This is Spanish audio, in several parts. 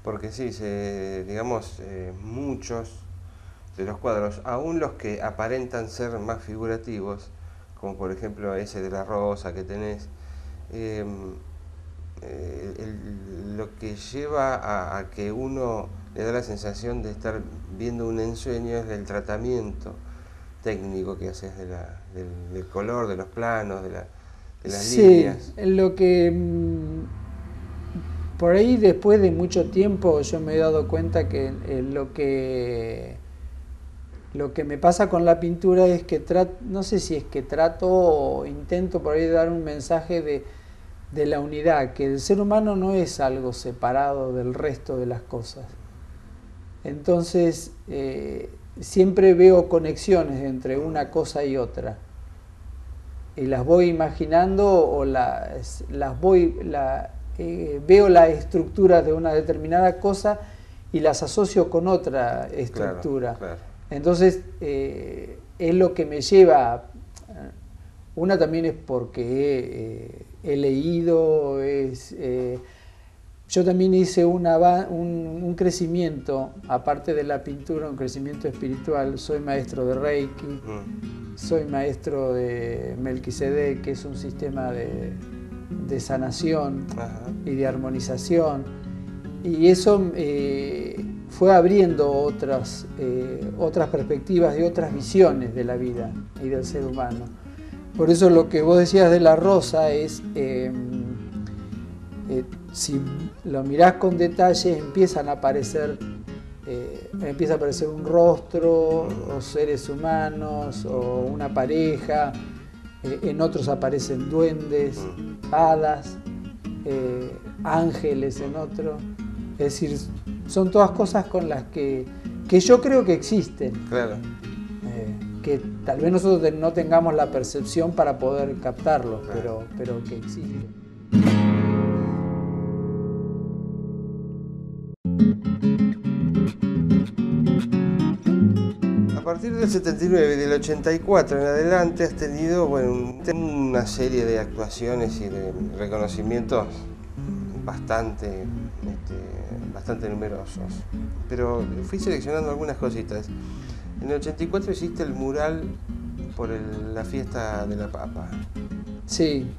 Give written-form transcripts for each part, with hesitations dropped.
porque sí, digamos, muchos de los cuadros, aún los que aparentan ser más figurativos, como por ejemplo ese de la rosa que tenés, eh, lo que lleva a que uno le da la sensación de estar viendo un ensueño es el tratamiento técnico que haces del color, de los planos, de las Sí, líneas. lo que por ahí después de mucho tiempo yo me he dado cuenta que lo que me pasa con la pintura es que no sé si es que trato o intento por ahí dar un mensaje de la unidad, que el ser humano no es algo separado del resto de las cosas. Entonces, siempre veo conexiones entre una cosa y otra. Y las voy imaginando o veo la estructura de una determinada cosa y las asocio con otra Claro, estructura. claro. Entonces, es lo que me lleva. Una también es porque he leído, yo también hice un crecimiento, aparte de la pintura, un crecimiento espiritual. Soy maestro de Reiki, soy maestro de Melquisedec, que es un sistema de sanación. Ajá. Y de armonización. Y eso fue abriendo otras perspectivas y otras visiones de la vida y del ser humano. Por eso lo que vos decías de la rosa es, si lo mirás con detalle, empieza a aparecer un rostro, o seres humanos, o una pareja, en otros aparecen duendes, hadas, ángeles en otro. Es decir, son todas cosas con las que yo creo que existen. Claro. Que tal vez nosotros no tengamos la percepción para poder captarlo, claro. pero que existen. A partir del 79 y del 84 en adelante has tenido una serie de actuaciones y de reconocimientos bastante numerosos. Pero fui seleccionando algunas cositas. En el 84 hiciste el mural por la fiesta de la papa. Sí.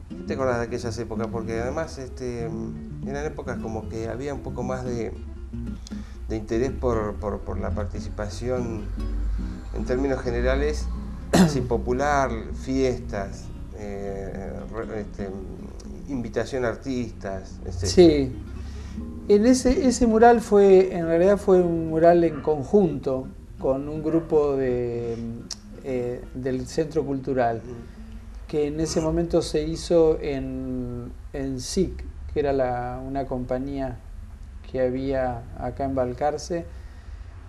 ¿Qué te acordás de aquellas épocas? Porque además eran épocas como que había un poco más de interés por la participación en términos generales, así popular, fiestas, invitación a artistas, etc. Sí. En ese mural en realidad fue un mural en conjunto con un grupo del Centro Cultural, que en ese momento se hizo en SIC, que era una compañía que había acá en Balcarce.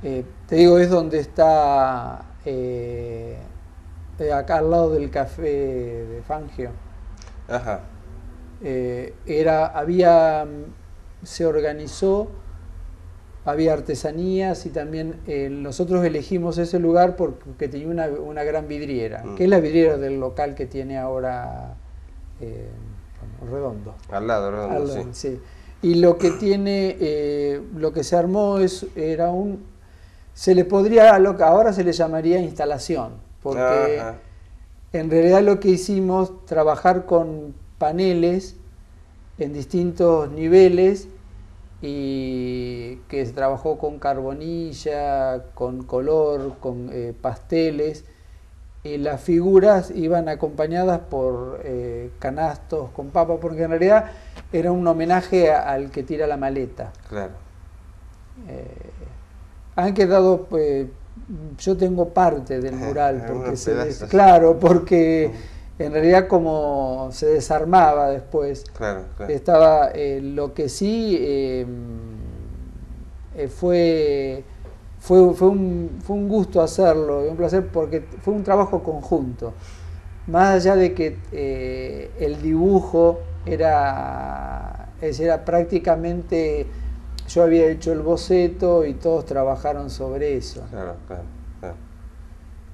Te digo, es donde está acá al lado del café de Fangio. Ajá. Se organizó, había artesanías y también nosotros elegimos ese lugar porque tenía una gran vidriera, que es la vidriera del local que tiene ahora Redondo. Al lado, Redondo, sí. Y lo que tiene, lo que se armó se le podría, ahora se le llamaría instalación, porque ajá, en realidad lo que hicimos, trabajar con paneles en distintos niveles, y que se trabajó con carbonilla, con color, con pasteles, y las figuras iban acompañadas por canastos con papa, porque en realidad era un homenaje al que tira la maleta. Claro. Han quedado, yo tengo parte del mural, porque claro, porque en realidad como se desarmaba después, claro. Estaba lo que sí fue un gusto hacerlo, un placer, porque fue un trabajo conjunto. Más allá de que el dibujo era prácticamente, yo había hecho el boceto y todos trabajaron sobre eso. Claro.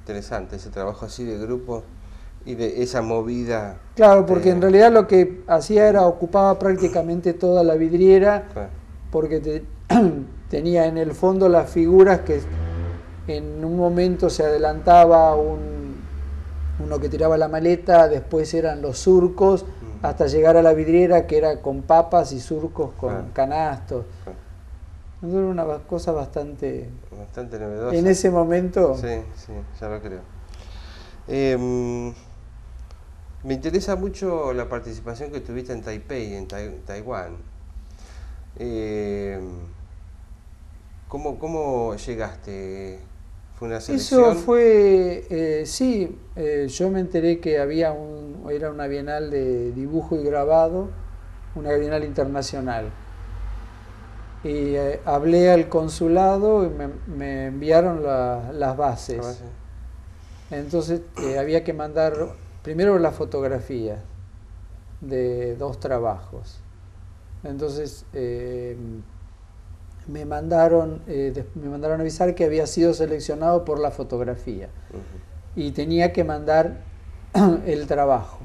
Interesante ese trabajo así de grupo. Y de esa movida... Claro, porque en realidad lo que hacía era ocupaba prácticamente toda la vidriera, Claro. porque tenía en el fondo las figuras que en un momento se adelantaba uno que tiraba la maleta, después eran los surcos, hasta llegar a la vidriera que era con papas y surcos con Claro. canastos. Claro. Era una cosa bastante novedosa. En ese momento... Sí, sí, ya lo creo. Me interesa mucho la participación que tuviste en Taipei, en Taiwán. ¿Cómo llegaste? ¿Fue una selección? Eso fue, sí, yo me enteré que era una bienal de dibujo y grabado, una bienal internacional. Y hablé al consulado y me enviaron las bases. Ah, sí. Entonces había que mandar primero las fotografías de 2 trabajos. Entonces me mandaron avisar que había sido seleccionado por la fotografía y tenía que mandar el trabajo.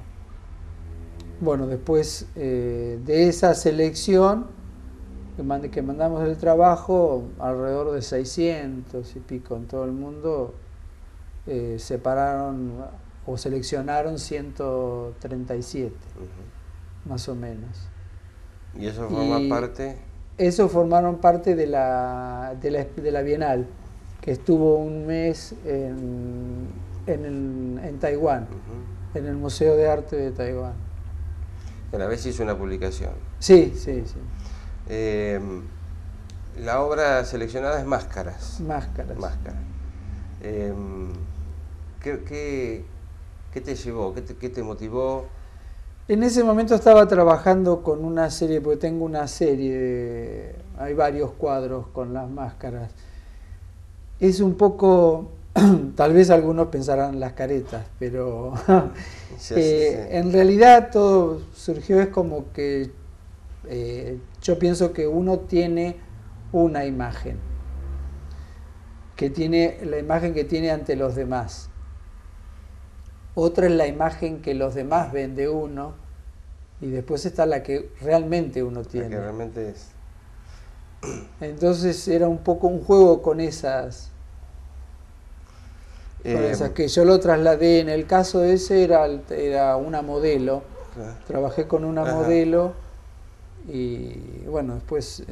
Bueno, después de esa selección que mandamos el trabajo, alrededor de 600 y pico en todo el mundo, separaron o seleccionaron 137, más o menos. ¿Y eso forma parte? Eso formaron parte de la Bienal, que estuvo un mes en Taiwán, en el Museo de Arte de Taiwán. A la vez hizo una publicación. Sí, sí, sí. La obra seleccionada es Máscaras. Máscaras. ¿Qué te llevó? ¿Qué te motivó? En ese momento estaba trabajando con una serie, porque tengo una serie, hay varios cuadros con las máscaras. Es un poco, tal vez algunos pensarán las caretas, pero Sí. en realidad todo surgió, es como que yo pienso que uno tiene una imagen, que tiene la imagen que tiene ante los demás. Otra es la imagen que los demás ven de uno, y después está la que realmente uno tiene. La que realmente es. Entonces era un poco un juego con esas que yo lo trasladé. En el caso ese era una modelo. Claro. Trabajé con una modelo y bueno, después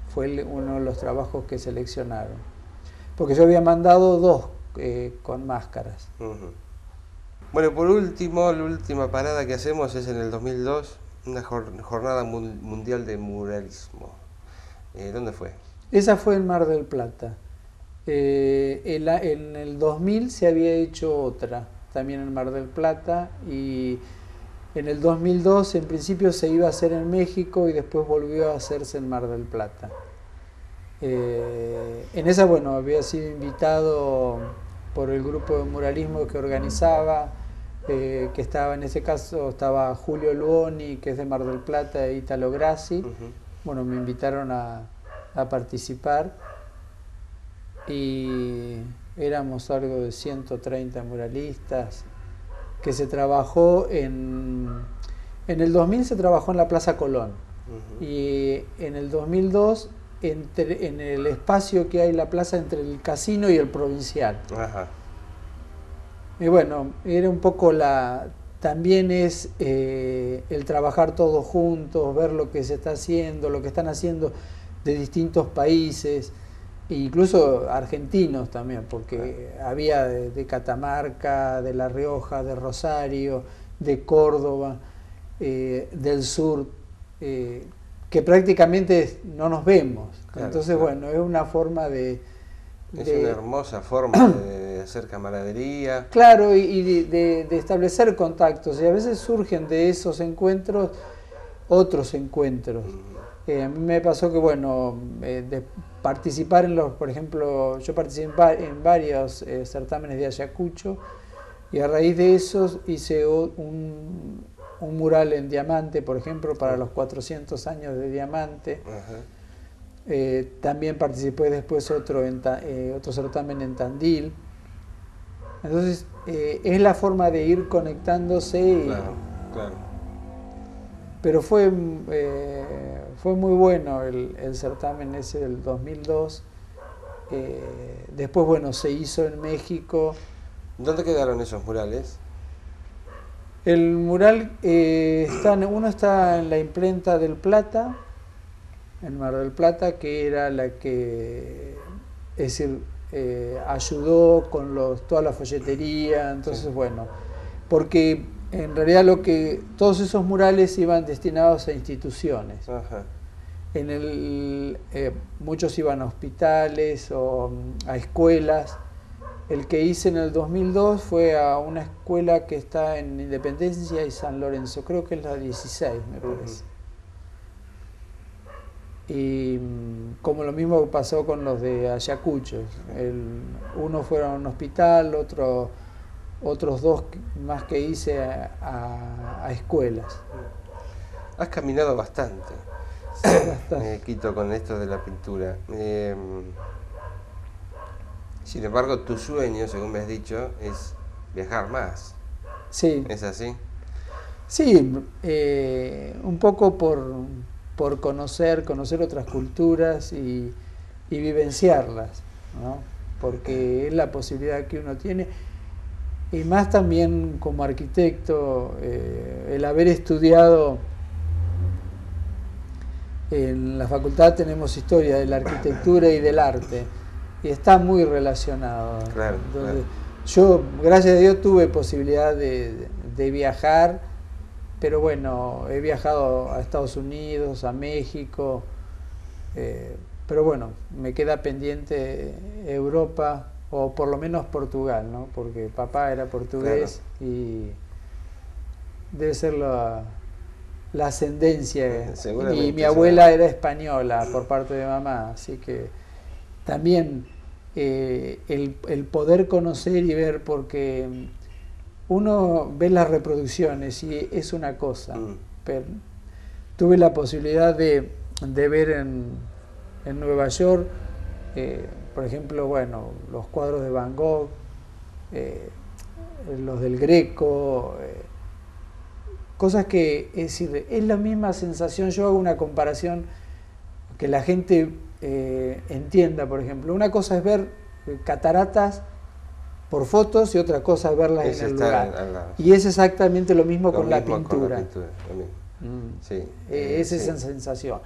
fue uno de los trabajos que seleccionaron. Porque yo había mandado 2 con máscaras. Bueno, por último, la última parada que hacemos es en el 2002, una jornada mundial de muralismo. ¿Dónde fue? Esa fue en Mar del Plata. En el 2000 se había hecho otra, también en Mar del Plata, y en el 2002 en principio se iba a hacer en México y después volvió a hacerse en Mar del Plata. En esa, bueno, había sido invitado por el grupo de muralismo que organizaba, que estaba, en ese caso estaba Julio Luoni, que es de Mar del Plata, e Italo Grassi. Bueno, me invitaron a participar y éramos algo de 130 muralistas, que se trabajó en el 2000 se trabajó en la Plaza Colón, y en el 2002 en el espacio que hay en la plaza entre el Casino y el Provincial. Y bueno, era un poco también es el trabajar todos juntos, ver lo que se está haciendo, lo que están haciendo de distintos países, e incluso argentinos también, porque había de Catamarca, de La Rioja, de Rosario, de Córdoba, del sur, que prácticamente no nos vemos. Claro, entonces, claro. Bueno, es una forma Es una hermosa forma de hacer camaradería. Claro, y de establecer contactos. Y a veces surgen de esos encuentros otros encuentros. A mí me pasó que, bueno, de participar por ejemplo, yo participé en varios certámenes de Ayacucho, y a raíz de esos hice un mural en diamante, por ejemplo, para los 400 años de diamante. También participé después otro certamen en Tandil. Entonces, es la forma de ir conectándose. Claro. Pero fue muy bueno el certamen ese del 2002. Después, bueno, se hizo en México. ¿Dónde quedaron esos murales? El mural, uno está en la imprenta del Plata, en Mar del Plata, que era la que, es decir, ayudó con toda la folletería. Entonces, sí. Bueno, porque en realidad todos esos murales iban destinados a instituciones. Ajá. Muchos iban a hospitales o a escuelas. El que hice en el 2002 fue a una escuela que está en Independencia y San Lorenzo, creo que es la 16, me parece. Y como lo mismo pasó con los de Ayacucho, uno fueron a un hospital, otros dos más que hice a escuelas. Has caminado bastante, sí, bastante. Quito, con esto de la pintura. Sin embargo, tu sueño, según me has dicho, es viajar más. Sí. ¿Es así? Sí, un poco por conocer otras culturas y vivenciarlas, ¿no? Porque es la posibilidad que uno tiene. Y más también como arquitecto, el haber estudiado en la facultad, tenemos historia de la arquitectura y del arte. Y está muy relacionado. Claro, entonces, claro. Yo, gracias a Dios, tuve posibilidad de viajar, pero bueno, he viajado a Estados Unidos, a México, pero bueno, me queda pendiente Europa, o por lo menos Portugal, ¿no? Porque papá era portugués, claro. Y debe ser la ascendencia. Y mi abuela era española por parte de mamá, así que también el poder conocer y ver, porque uno ve las reproducciones y es una cosa, pero tuve la posibilidad de ver en Nueva York, por ejemplo, bueno, los cuadros de Van Gogh, los del Greco, cosas que, es decir, es la misma sensación. Yo hago una comparación que la gente entienda. Por ejemplo, una cosa es ver cataratas por fotos y otra cosa es verlas en el lugar. Y es exactamente lo mismo con la pintura. Sí, es esa sensación.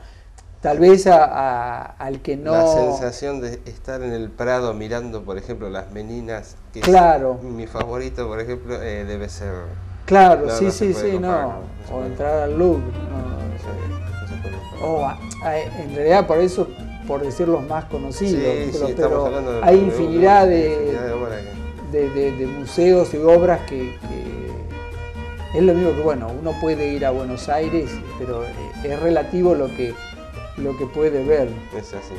Tal vez al que no... La sensación de estar en el Prado mirando, por ejemplo, las Meninas, que claro. Es mi favorito, por ejemplo, debe ser... Claro, no, sí, no. O entrar al Louvre. En realidad, por eso, por decir los más conocidos, pero hay infinidad de museos y obras que es lo mismo que, bueno, uno puede ir a Buenos Aires, pero es relativo lo que puede ver. Es así.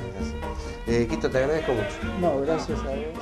Quito, te agradezco mucho. No, gracias a Dios.